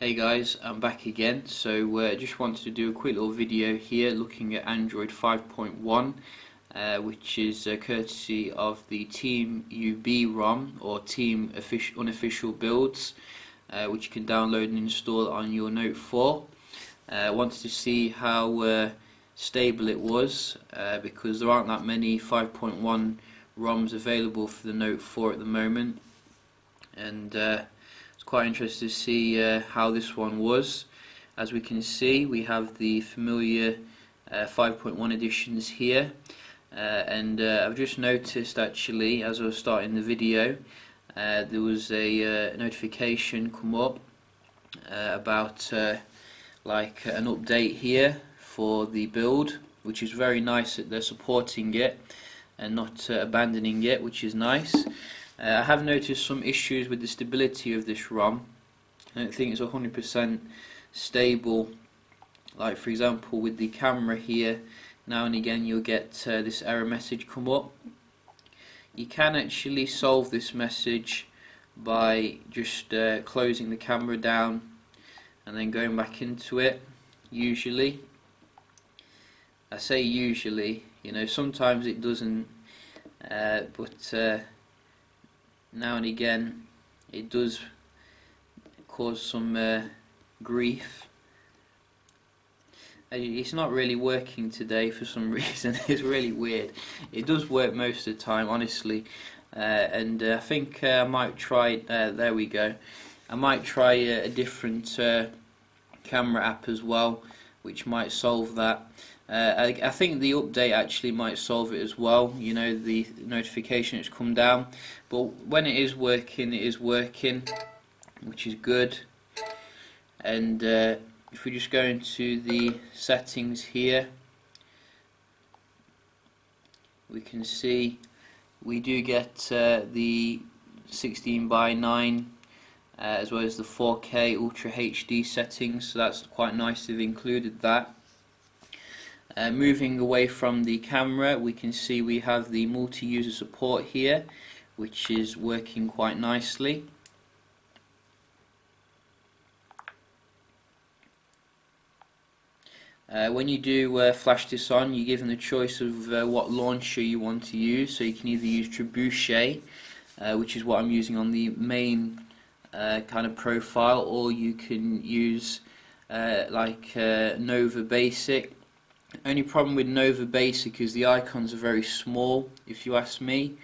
Hey guys, I'm back again. So just wanted to do a quick little video here looking at Android 5.1, which is courtesy of the Team UB ROM or Team unofficial builds, which you can download and install on your Note 4. Wanted to see how stable it was because there aren't that many 5.1 ROMs available for the Note 4 at the moment, and quite interested to see how this one was. As we can see, we have the familiar 5.1 editions here, and I've just noticed actually as I was starting the video there was a notification come up about like an update here for the build, which is very nice that they're supporting it and not abandoning it, which is nice. I have noticed some issues with the stability of this ROM. I don't think it's 100% stable. Like for example with the camera here, now and again you'll get this error message come up. You can actually solve this message by just closing the camera down and then going back into it. Usually, I say usually, you know, sometimes it doesn't, but now and again it does cause some grief. It's not really working today for some reason. It's really weird. It does work most of the time, honestly, and I think I might try there we go. I might try a different camera app as well, which might solve that. I think the update actually might solve it as well, you know, the notification has come down, but when it is working, which is good. And if we just go into the settings here, we can see we do get the 16:9 as well as the 4K Ultra HD settings, so that's quite nice they've included that. Moving away from the camera, we can see we have the multi-user support here, which is working quite nicely. When you do flash this on, you're given the choice of what launcher you want to use, so you can either use Trebuchet, which is what I'm using on the main kind of profile, or you can use like Nova Basic. Only problem with Nova Basic is the icons are very small, if you ask me.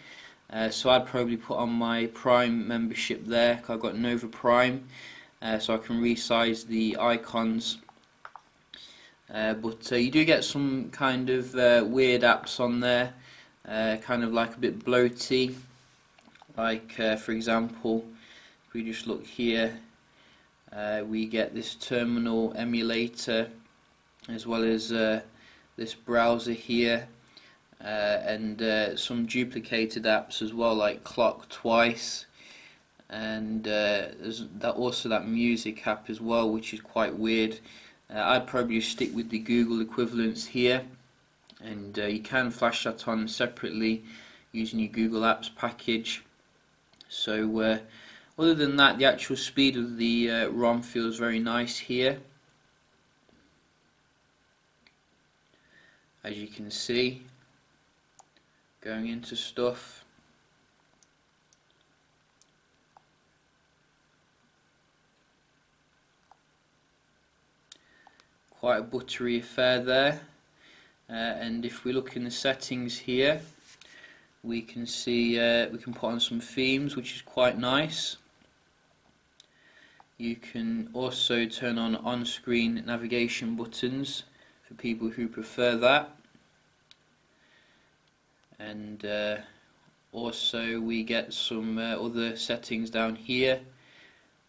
So I'd probably put on my Prime membership there. I've got Nova Prime, so I can resize the icons. But you do get some kind of weird apps on there, kind of like a bit bloaty. Like for example, if we just look here, we get this terminal emulator, as well as this browser here, and some duplicated apps as well, like Clock Twice, and there's also that music app as well, which is quite weird. I'd probably stick with the Google equivalents here, and you can flash that on separately using your Google Apps package. So other than that, the actual speed of the ROM feels very nice here. As you can see, going into stuff, quite a buttery affair there. And if we look in the settings here, we can see we can put on some themes, which is quite nice. You can also turn on-screen navigation buttons for people who prefer that. And also we get some other settings down here,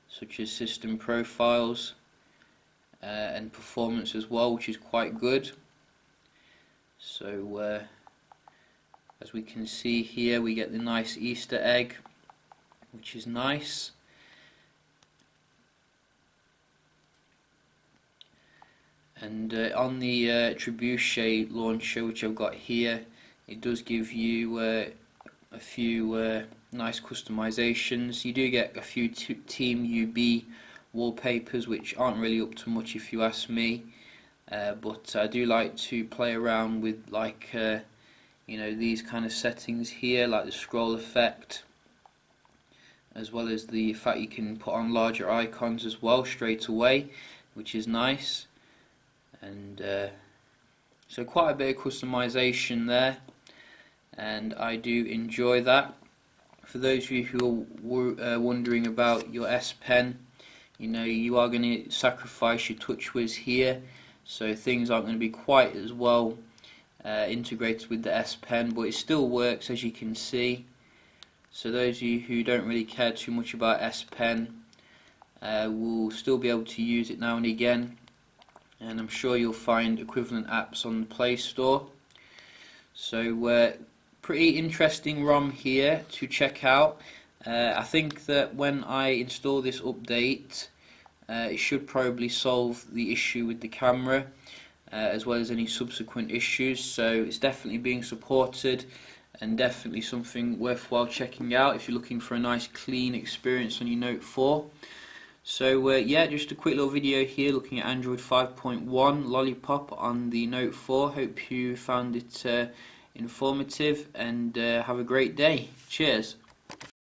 such as system profiles and performance as well, which is quite good. So as we can see here, we get the nice Easter egg, which is nice. And on the Trebuchet launcher, which I've got here, it does give you a few nice customizations. You do get a few Team UB wallpapers, which aren't really up to much if you ask me, but I do like to play around with like these kind of settings here, like the scroll effect, as well as the fact you can put on larger icons as well straight away, which is nice. And so quite a bit of customization there, and I do enjoy that. For those of you who are wondering about your S Pen, you are going to sacrifice your TouchWiz here, so things aren't going to be quite as well integrated with the S Pen, but it still works, as you can see. So those of you who don't really care too much about S Pen will still be able to use it now and again, and I'm sure you'll find equivalent apps on the Play Store. So pretty interesting ROM here to check out. I think that when I install this update, it should probably solve the issue with the camera, as well as any subsequent issues. So it's definitely being supported, and definitely something worthwhile checking out if you're looking for a nice clean experience on your Note 4. So yeah, just a quick little video here looking at Android 5.1 Lollipop on the Note 4. Hope you found it informative, and have a great day. Cheers.